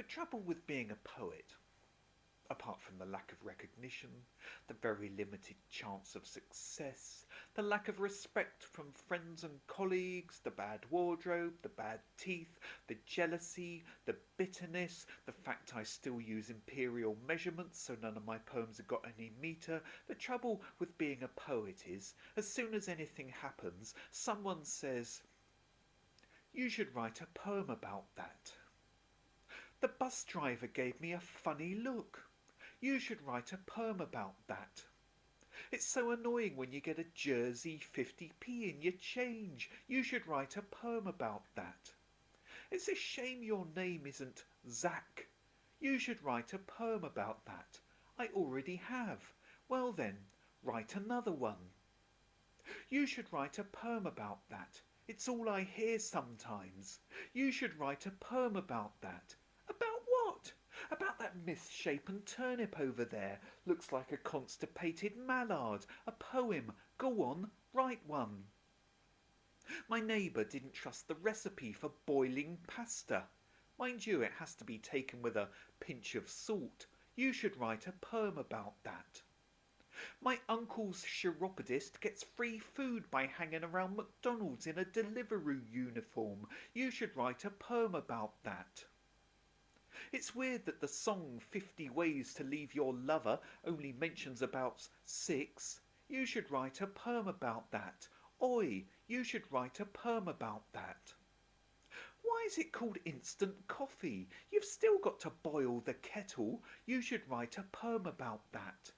The trouble with being a poet, apart from the lack of recognition, the very limited chance of success, the lack of respect from friends and colleagues, the bad wardrobe, the bad teeth, the jealousy, the bitterness, the fact I still use imperial measurements so none of my poems have got any metre. The trouble with being a poet is, as soon as anything happens, someone says, "You should write a poem about that." The bus driver gave me a funny look. You should write a poem about that. It's so annoying when you get a Jersey 50p in your change. You should write a poem about that. It's a shame your name isn't Zach. You should write a poem about that. I already have. Well then, write another one. You should write a poem about that. It's all I hear sometimes. You should write a poem about that. About what? About that misshapen turnip over there. Looks like a constipated mallard. A poem. Go on, write one. My neighbour didn't trust the recipe for boiling pasta. Mind you, it has to be taken with a pinch of salt. You should write a poem about that. My uncle's chiropodist gets free food by hanging around McDonald's in a Deliveroo uniform. You should write a poem about that. It's weird that the song 50 Ways to Leave Your Lover only mentions about 6. You should write a poem about that. Oi, you should write a poem about that. Why is it called instant coffee? You've still got to boil the kettle. You should write a poem about that.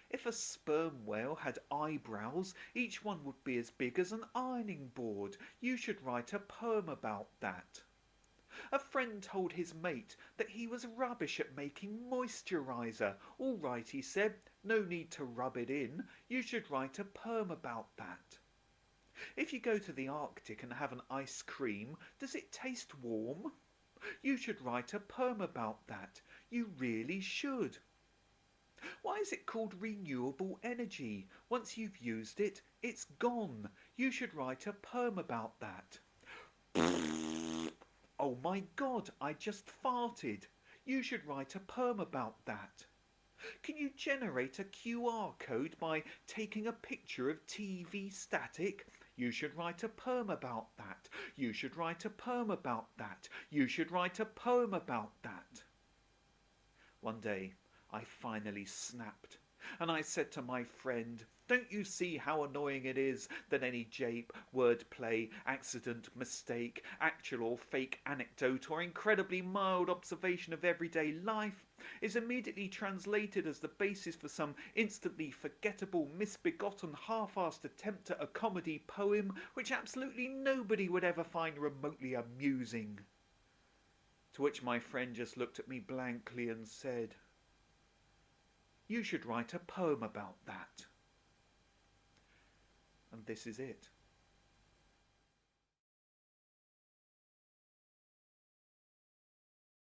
If a sperm whale had eyebrows, each one would be as big as an ironing board. You should write a poem about that. A friend told his mate that he was rubbish at making moisturiser. All right, he said, no need to rub it in. You should write a poem about that. If you go to the Arctic and have an ice cream, does it taste warm? You should write a poem about that. You really should. Why is it called renewable energy? Once you've used it, it's gone. You should write a poem about that. Oh my God, I just farted. You should write a poem about that. Can you generate a QR code by taking a picture of TV static? You should write a poem about that. You should write a poem about that. You should write a poem about that. One day, I finally snapped, and I said to my friend, "Don't you see how annoying it is that any jape, wordplay, accident, mistake, actual or fake anecdote or incredibly mild observation of everyday life is immediately translated as the basis for some instantly forgettable, misbegotten, half-assed attempt at a comedy poem which absolutely nobody would ever find remotely amusing?" To which my friend just looked at me blankly and said, "You should write a poem about that." And this is it.